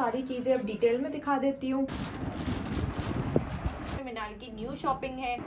सारी चीज़ें अब डिटेल में दिखा देती हूँ। मिनाल की न्यू शॉपिंग है,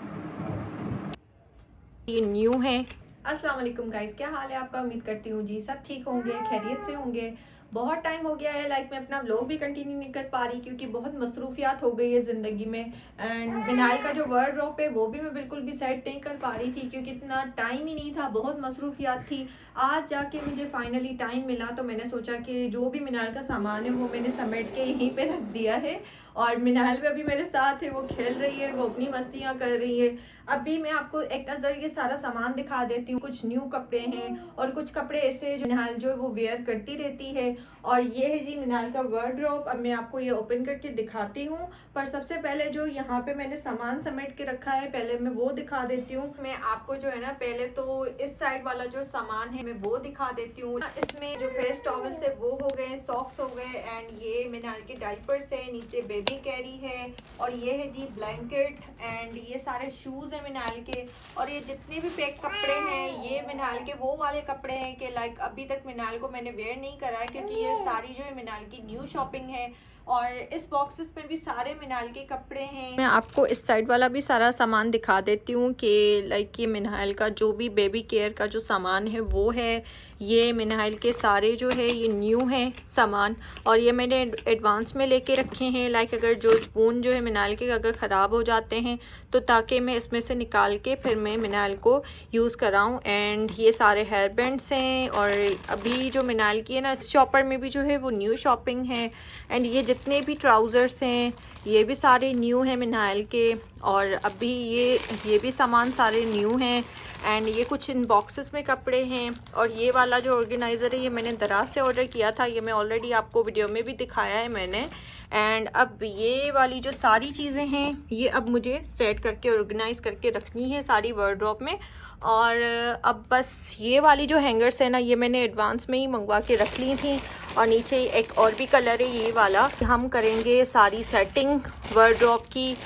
ये न्यू है। अस्सलाम वालेकुम गाइस, क्या हाल है आपका? उम्मीद करती हूँ जी सब ठीक होंगे, खैरियत से होंगे। बहुत टाइम हो गया है लाइक मैं अपना व्लॉग भी कंटिन्यू नहीं कर पा रही क्योंकि बहुत मसरूफियात हो गई है ज़िंदगी में। एंड मिनाल का जो वार्डरोब है वो भी मैं बिल्कुल भी सेट नहीं कर पा रही थी क्योंकि इतना टाइम ही नहीं था, बहुत मसरूफियात थी। आज जाके मुझे फाइनली टाइम मिला तो मैंने सोचा कि जो भी मिनाल का सामान है वो मैंने समेट के यहीं पर रख दिया है। और मिनाल भी अभी मेरे साथ है, वो खेल रही है, वो अपनी मस्तियाँ कर रही है। अभी मैं आपको एक नज़र ये सारा सामान दिखा देती हूँ। कुछ न्यू कपड़े हैं और कुछ कपड़े ऐसे जो मिनाल जो वो वेयर करती रहती है। और ये है जी मिनाल का वार्डरोब। अब मैं आपको ये ओपन करके दिखाती हूँ, पर सबसे पहले जो यहाँ पे मैंने सामान समेट के रखा है पहले मैं वो दिखा देती हूँ। मैं आपको जो है ना पहले तो इस साइड वाला जो सामान है मैं वो दिखा देती हूँ। इसमें जो फेस टॉवल्स है वो हो गए, सॉक्स हो गए, एंड ये मिनाल के डाइपर्स है, नीचे बेबी कैरी है, और ये है जी ब्लैंकेट, एंड ये सारे शूज़ है मिनाल के। और ये जितने भी पैक कपड़े हैं ये मिनाल के वो वाले कपड़े हैं कि लाइक अभी तक मिनाल को मैंने वेयर नहीं करा है क्योंकि ये सारी जो है मिनाल की न्यू शॉपिंग है। और इस बॉक्सेस में भी सारे मिनाल के कपड़े हैं। मैं आपको इस साइड वाला भी सारा सामान दिखा देती हूँ कि लाइक ये मिनाल का जो भी बेबी केयर का जो सामान है वो है। ये मिनाल के सारे जो है ये न्यू है सामान, और ये मैंने एडवांस में लेके रखे हैं। लाइक अगर जो स्पून जो है मिनाल के अगर ख़राब हो जाते हैं तो ताकि मैं इसमें से निकाल के फिर मैं मिनाल को यूज़ कराऊँ। एंड ये सारे हेयर बैंड्स हैं, और अभी जो मिनाल की है ना इस शॉपर में भी जो है वो न्यू शॉपिंग है। एंड ये जितने भी ट्राउज़र्स हैं ये भी सारे न्यू हैं मिनाल के, और अभी ये भी सामान सारे न्यू हैं। एंड ये कुछ इन बॉक्सेस में कपड़े हैं, और ये वाला जो ऑर्गेनाइज़र है ये मैंने दराज से ऑर्डर किया था, ये मैं ऑलरेडी आपको वीडियो में भी दिखाया है मैंने। एंड अब ये वाली जो सारी चीज़ें हैं ये अब मुझे सेट करके ऑर्गेनाइज़ करके रखनी है सारी वार्डरोब में। और अब बस ये वाली जो हैंगर्स है ना ये मैंने एडवांस में ही मंगवा के रख ली थी, और नीचे एक और भी कलर है ये वाला। हम करेंगे सारी सेटिंग वार्डरोब की।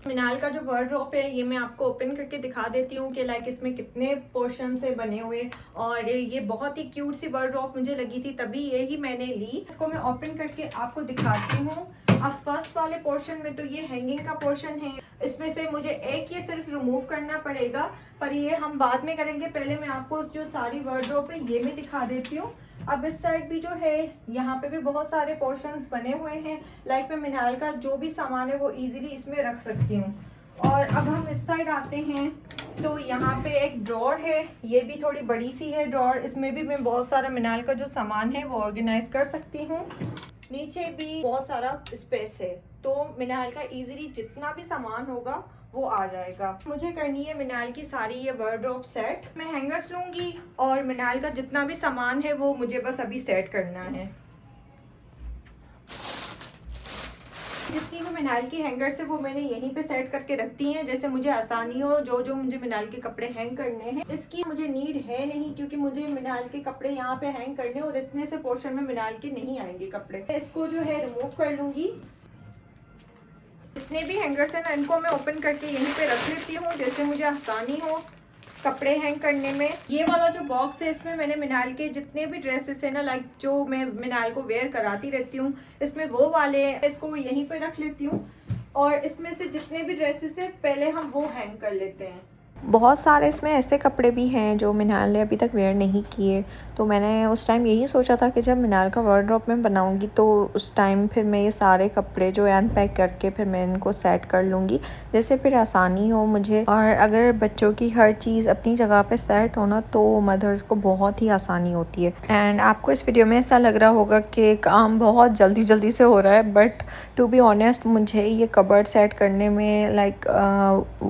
मिनाल का जो वार्डरोब है ये मैं आपको ओपन करके दिखा देती हूँ कि लाइक इसमें कितने पोर्शन से बने हुए, और ये बहुत ही क्यूट सी वार्डरोब मुझे लगी थी तभी ये ही मैंने ली। इसको मैं ओपन करके आपको दिखाती हूँ। अब फर्स्ट वाले पोर्शन में तो ये हैंगिंग का पोर्शन है, इसमें से मुझे एक ये सिर्फ रिमूव करना पड़ेगा, पर ये हम बाद में करेंगे। पहले मैं आपको जो सारी वार्डरोब है ये मैं दिखा देती हूँ। अब इस साइड भी जो है यहाँ पे भी बहुत सारे पोर्शंस बने हुए हैं, लाइक मैं मिनाल का जो भी सामान है वो इजीली इसमें रख सकती हूँ। और अब हम इस साइड आते हैं तो यहाँ पे एक ड्रॉर है, ये भी थोड़ी बड़ी सी है ड्रॉर, इसमें भी मैं बहुत सारा मिनाल का जो सामान है वो ऑर्गेनाइज कर सकती हूँ। नीचे भी बहुत सारा स्पेस है, तो मिनाल का इजीली जितना भी सामान होगा वो आ जाएगा। मुझे करनी है मिनाल की सारी ये वार्डरोब सेट। मैं हैंगर्स लूँगी और मिनाल का जितना भी सामान है वो मुझे बस अभी सेट करना है। जितनी भी मिनाल की हैंगर्स है वो मैंने यहीं पे सेट करके रखती हैं, जैसे मुझे आसानी हो जो जो मुझे मिनाल के कपड़े हैंग करने हैं। इसकी मुझे नीड है नहीं क्योंकि मुझे मिनाल के कपड़े यहाँ पे हैंग करने और इतने से पोर्शन में मिनाल के नहीं आएंगे कपड़े। इसको जो है रिमूव कर लूँगी। जितने भी हैंगर्स हैं ना इनको मैं ओपन करके यहीं पे रख लेती हूँ जैसे मुझे आसानी हो कपड़े हैंग करने में। ये वाला जो बॉक्स है इसमें मैंने मिनाल के जितने भी ड्रेसेस है ना लाइक जो मैं मिनाल को वेयर कराती रहती हूँ इसमें वो वाले हैं, इसको यहीं पे रख लेती हूँ। और इसमें से जितने भी ड्रेसेस है पहले हम वो हैंग कर लेते हैं। बहुत सारे इसमें ऐसे कपड़े भी हैं जो मिनाल ने अभी तक वेयर नहीं किए, तो मैंने उस टाइम यही सोचा था कि जब मिनाल का वार्डरोब में बनाऊंगी तो उस टाइम फिर मैं ये सारे कपड़े जो है अनपैक करके फिर मैं इनको सेट कर लूँगी, जैसे फिर आसानी हो मुझे। और अगर बच्चों की हर चीज़ अपनी जगह पे सेट होना तो मदर्स को बहुत ही आसानी होती है। एंड आपको इस वीडियो में ऐसा लग रहा होगा कि काम बहुत जल्दी जल्दी से हो रहा है, बट टू बी ऑनेस्ट मुझे ये कबर्ड सेट करने में लाइक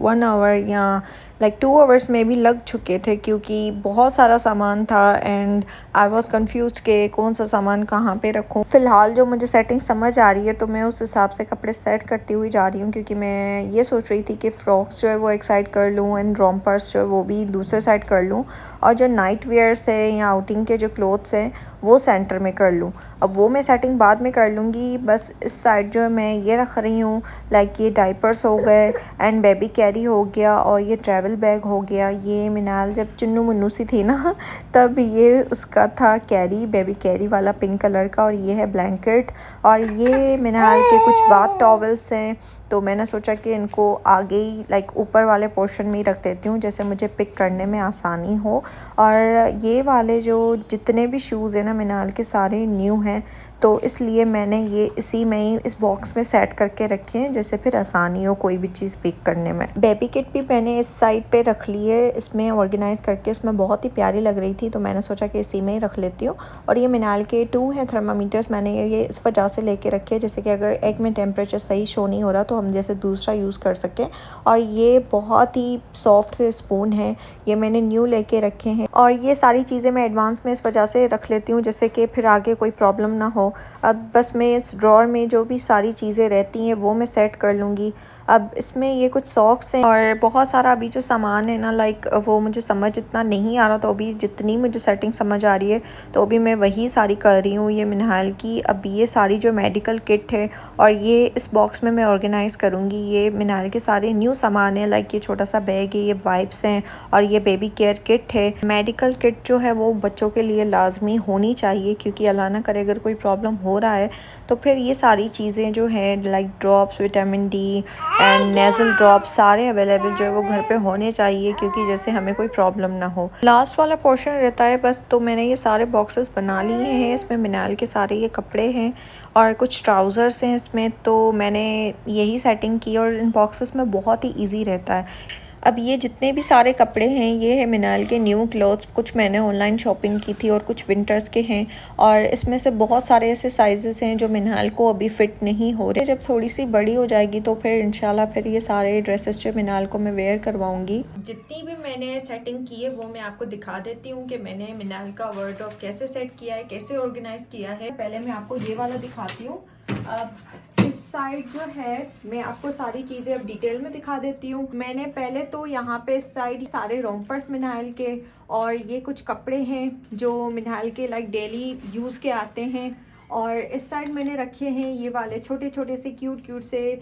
1 आवर या लाइक 2 आवर्स में भी लग चुके थे क्योंकि बहुत सारा सामान था एंड आई वॉज कन्फ्यूज कि कौन सा सामान कहाँ पे रखूँ। फ़िलहाल जो मुझे सेटिंग समझ आ रही है तो मैं उस हिसाब से कपड़े सेट करती हुई जा रही हूँ, क्योंकि मैं ये सोच रही थी कि फ़्रॉक्स जो है वो एक साइड कर लूँ एंड रॉम्पर्स जो है वो भी दूसरे साइड कर लूँ, और जो नाइट वेयर्स है या आउटिंग के जो क्लोथ्स हैं वो सेंटर में कर लूँ। अब वो मैं सेटिंग बाद में कर लूँगी। बस इस साइड जो है मैं ये रख रही हूँ, लाइक ये डाइपर्स हो गए एंड बेबी कैरी हो गया और ये ट्रैवल बैग हो गया। ये मिनाल जब चुन्नू मुन्नू सी थी ना तब ये उसका था कैरी, बेबी कैरी वाला पिंक कलर का। और ये है ब्लैंकेट और ये मिनाल के कुछ बाथ टॉवल्स हैं। तो मैंने सोचा कि इनको आगे ही लाइक ऊपर वाले पोर्शन में ही रख देती हूँ, जैसे मुझे पिक करने में आसानी हो। और ये वाले जो जितने भी शूज़ हैं ना मिनाल के, सारे न्यू हैं, तो इसलिए मैंने ये इसी में ही इस बॉक्स में सेट करके रखे हैं, जैसे फिर आसानी हो कोई भी चीज़ पिक करने में। बेबी किट भी मैंने इस साइड पे रख ली है, इसमें ऑर्गेनाइज़ करके। उसमें बहुत ही प्यारी लग रही थी तो मैंने सोचा कि इसी में ही रख लेती हूँ। और ये मिनाल के 2 हैं थर्मामीटर्स, मैंने ये इस वजह से लेके रखे हैं, जैसे कि अगर एक में टेम्परेचर सही शो नहीं हो रहा तो हम जैसे दूसरा यूज़ कर सकें। और ये बहुत ही सॉफ्ट से स्पून है, ये मैंने न्यू लेके रखे हैं। और ये सारी चीज़ें मैं एडवांस में इस वजह से रख लेती हूँ जैसे कि फिर आगे कोई प्रॉब्लम ना हो। अब बस मैं इस ड्रॉर में जो भी सारी चीज़ें रहती हैं वो मैं सेट कर लूँगी। अब इसमें ये कुछ सॉक्स हैं और बहुत सारा अभी जो सामान है ना, लाइक वो मुझे समझ इतना नहीं आ रहा, तो अभी जितनी मुझे सेटिंग समझ आ रही है तो अभी मैं वही सारी कर रही हूँ। ये मिनाल की अब ये सारी जो मेडिकल किट है और ये इस बॉक्स में मैं ऑर्गेनाइज़ करूँगी। ये मिनाल के सारे न्यू सामान है, लाइक ये छोटा सा बैग है, ये वाइप्स हैं और ये बेबी केयर किट है। मेडिकल किट जो है वो बच्चों के लिए लाजमी होनी चाहिए, क्योंकि अल्लाह ना करे अगर कोई प्रॉब्लम हो रहा है तो फिर ये सारी चीज़ें जो है like drops, vitamin D and nasal drops सारे अवेलेबल जो है वो घर पे होने चाहिए, क्योंकि जैसे हमें कोई प्रॉब्लम ना हो। लास्ट वाला पोर्शन रहता है बस, तो मैंने ये सारे बॉक्सेस बना लिए हैं। इसमें मिनाल के सारे ये कपड़े हैं और कुछ ट्राउज़र्स हैं इसमें, तो मैंने यही सेटिंग की और इन बॉक्सेस में बहुत ही ईजी रहता है। अब ये जितने भी सारे कपड़े हैं ये है मिनाल के न्यू क्लोथ्स, कुछ मैंने ऑनलाइन शॉपिंग की थी और कुछ विंटर्स के हैं। और इसमें से बहुत सारे ऐसे साइजेस हैं जो मिनाल को अभी फ़िट नहीं हो रहे। जब थोड़ी सी बड़ी हो जाएगी तो फिर इंशाल्लाह फिर ये सारे ड्रेसेस जो मिनाल को मैं वेयर करवाऊँगी। जितनी भी मैंने सेटिंग की है वो मैं आपको दिखा देती हूँ कि मैंने मिनाल का वार्डरोब कैसे सेट किया है, कैसे ऑर्गेनाइज़ किया है। पहले मैं आपको ये वाला दिखाती हूँ। अब इस साइड जो है मैं आपको सारी चीज़ें अब डिटेल में दिखा देती हूँ। मैंने पहले तो यहाँ पे इस साइड सारे रोम्पर्स मिनाल के और ये कुछ कपड़े हैं जो मिनाल के लाइक डेली यूज़ के आते हैं। और इस साइड मैंने रखे हैं ये वाले छोटे छोटे से क्यूट से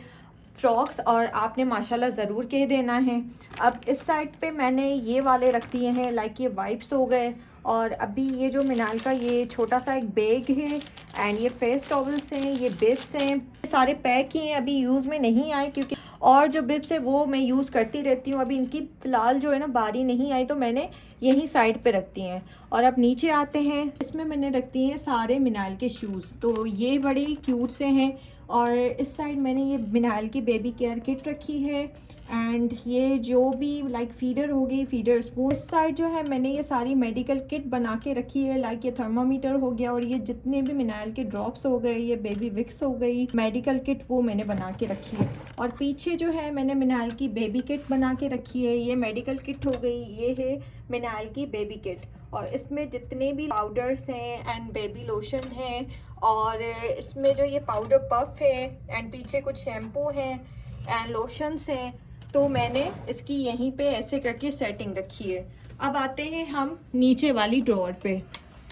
फ्रॉक्स, और आपने माशाल्लाह ज़रूर कह देना है। अब इस साइड पे मैंने ये वाले रख दिए हैं, लाइक ये वाइप्स हो गए। और अभी ये जो मिनाल का ये छोटा सा एक बैग है एंड ये फेस टॉवल्स हैं, ये बिब्स हैं, सारे पैक ही हैं, अभी यूज़ में नहीं आए, क्योंकि और जो बिब्स है वो मैं यूज़ करती रहती हूँ। अभी इनकी फ़िलहाल जो है ना बारी नहीं आई तो मैंने यहीं साइड पे रख दिए हैं। और अब नीचे आते हैं, इसमें मैंने रख दिए हैं सारे मिनाल के शूज़, तो ये बड़े क्यूट से हैं। और इस साइड मैंने ये मिनाल की बेबी केयर किट रखी है एंड ये जो भी लाइक फीडर हो गई, फीडर स्पून। इस साइड जो है मैंने ये सारी मेडिकल किट बना के रखी है, लाइक ये थर्मामीटर हो गया और ये जितने भी मिनाल के ड्रॉप्स हो गए, ये बेबी विक्स हो गई, मेडिकल किट वो मैंने बना के रखी है। और पीछे जो है मैंने मिनाल की बेबी किट बना के रखी है, ये मेडिकल किट हो गई, ये है मिनाल की बेबी किट। और इसमें जितने भी पाउडर्स हैं एंड बेबी लोशन है, और इसमें जो ये पाउडर पफ है एंड पीछे कुछ शैम्पू हैं एंड लोशंस हैं, तो मैंने इसकी यहीं पे ऐसे करके सेटिंग रखी है। अब आते हैं हम नीचे वाली ड्रॉअर पे,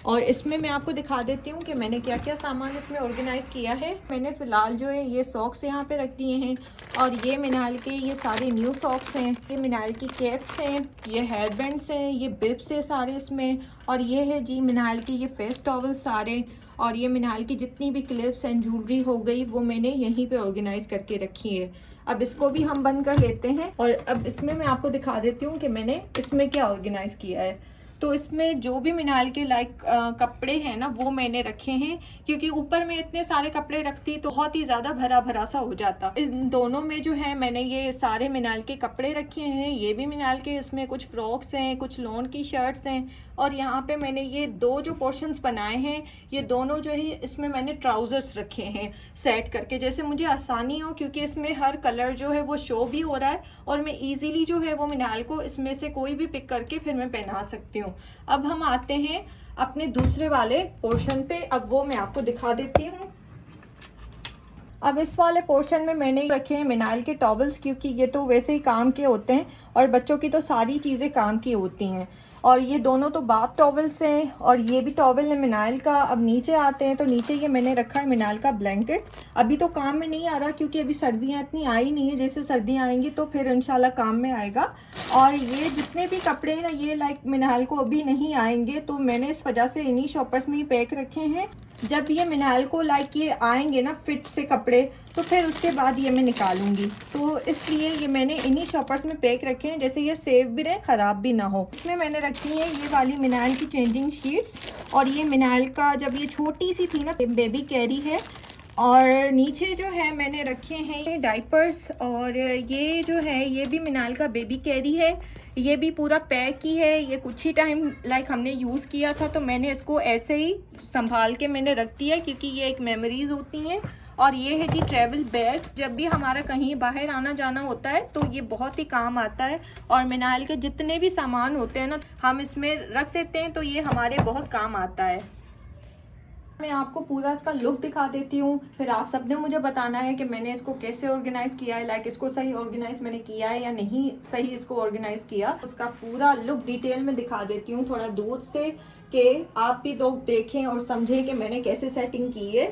और इसमें मैं आपको दिखा देती हूँ कि मैंने क्या क्या सामान इसमें ऑर्गेनाइज़ किया है। मैंने फ़िलहाल जो है ये सॉक्स यहाँ पे रख दिए हैं, और ये मिनाल के ये सारे न्यू सॉक्स हैं, ये मिनाल की कैप्स हैं, ये हेयर बैंड्स हैं, ये बिब्स है सारे इसमें, और ये है जी मिनाल की ये फेस टॉवल सारे, और ये मिनाल की जितनी भी क्लिप्स एंड ज्वेलरी हो गई वो मैंने यहीं पे ऑर्गेनाइज़ करके रखी है। अब इसको भी हम बंद कर लेते हैं, और अब इसमें मैं आपको दिखा देती हूँ कि मैंने इसमें क्या ऑर्गेनाइज़ किया है। तो इसमें जो भी मिनाल के लाइक कपड़े हैं ना वो मैंने रखे हैं, क्योंकि ऊपर में इतने सारे कपड़े रखती तो बहुत ही ज़्यादा भरा भरा सा हो जाता। इन दोनों में जो है मैंने ये सारे मिनाल के कपड़े रखे हैं, ये भी मिनाल के, इसमें कुछ फ्रॉक्स हैं, कुछ लॉन की शर्ट्स हैं, और यहाँ पे मैंने ये दो जो पोर्शंस बनाए हैं ये दोनों जो है इसमें मैंने ट्राउज़र्स रखे हैं सेट करके, जैसे मुझे आसानी हो, क्योंकि इसमें हर कलर जो है वो शो भी हो रहा है और मैं ईज़िली जो है वो मिनाल को इसमें से कोई भी पिक करके फिर मैं पहना सकती हूँ। अब हम आते हैं अपने दूसरे वाले पोर्शन पे, अब वो मैं आपको दिखा देती हूँ। अब इस वाले पोर्शन में मैंने रखे हैं मिनाल के टॉवल्स, क्योंकि ये तो वैसे ही काम के होते हैं और बच्चों की तो सारी चीज़ें काम की होती हैं। और ये दोनों तो बाथ टॉवल्स हैं और ये भी टॉवल है मिनाल का। अब नीचे आते हैं तो नीचे ये मैंने रखा है मिनाल का ब्लैंकेट। अभी तो काम में नहीं आ रहा क्योंकि अभी सर्दियाँ इतनी आई नहीं है, जैसे सर्दियाँ आएंगी तो फिर इंशाल्लाह काम में आएगा। और ये जितने भी कपड़े हैं ना, ये लाइक मिनाल को अभी नहीं आएंगे, तो मैंने इस वजह से इन्हीं शॉपर्स में ही पैक रखे हैं। जब ये मिनाल को लाइक ये आएंगे ना फिट से कपड़े, तो फिर उसके बाद ये मैं निकालूंगी, तो इसलिए ये मैंने इन्हीं शॉपर्स में पैक रखे हैं, जैसे ये सेफ भी रहे, ख़राब भी ना हो। इसमें मैंने रखी है ये वाली मिनाल की चेंजिंग शीट्स, और ये मिनाल का जब ये छोटी सी थी ना बेबी कैरी है। और नीचे जो है मैंने रखे हैं डाइपर्स, और ये जो है ये भी मिनाल का बेबी कैरी है। ये भी पूरा पैक ही है। ये कुछ ही टाइम लाइक हमने यूज़ किया था, तो मैंने इसको ऐसे ही संभाल के मैंने रख दिया, क्योंकि ये एक मेमोरीज़ होती हैं। और ये है जी ट्रैवल बैग, जब भी हमारा कहीं बाहर आना जाना होता है तो ये बहुत ही काम आता है। और मिनाल के जितने भी सामान होते हैं ना, हम इसमें रख देते हैं, तो ये हमारे बहुत काम आता है। मैं आपको पूरा इसका लुक दिखा देती हूँ, फिर आप सबने मुझे बताना है कि मैंने इसको कैसे ऑर्गेनाइज़ किया है, लाइक इसको सही ऑर्गेनाइज मैंने किया है या नहीं सही इसको ऑर्गेनाइज़ किया। उसका पूरा लुक डिटेल में दिखा देती हूँ थोड़ा दूर से, कि आप भी लोग देखें और समझें कि मैंने कैसे सेटिंग की है।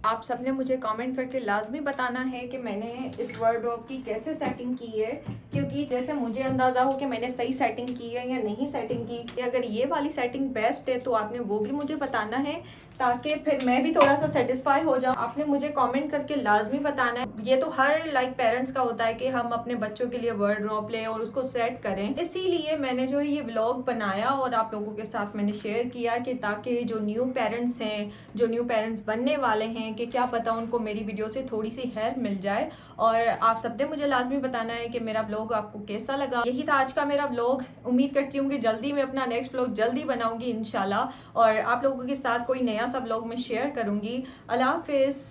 आप सबने मुझे कमेंट करके लाजमी बताना है कि मैंने इस वार्डरोब की कैसे सेटिंग की है, क्योंकि जैसे मुझे अंदाज़ा हो कि मैंने सही सेटिंग की है या नहीं सेटिंग की। अगर ये वाली सेटिंग बेस्ट है तो आपने वो भी मुझे बताना है, ताकि फिर मैं भी थोड़ा सा सेटिस्फाई हो जाऊँ। आपने मुझे कमेंट करके लाजमी बताना है। ये तो हर लाइक पेरेंट्स का होता है कि हम अपने बच्चों के लिए वार्डरोब लें और उसको सेट करें। इसीलिए मैंने जो है ये व्लॉग बनाया और आप लोगों के साथ मैंने शेयर किया, कि ताकि जो न्यू पेरेंट्स हैं, जो न्यू पेरेंट्स बनने वाले हैं, कि क्या पता उनको मेरी वीडियो से थोड़ी सी हेल्प मिल जाए। और आप सबने मुझे लाजमी बताना है कि मेरा व्लॉग आपको कैसा लगा। यही था आज का मेरा व्लॉग। उम्मीद करती हूँ कि जल्दी मैं अपना नेक्स्ट व्लॉग जल्दी बनाऊंगी इंशाल्लाह, और आप लोगों के साथ कोई नया सा व्लॉग मैं शेयर करूंगी। अल्लाह हाफिज़।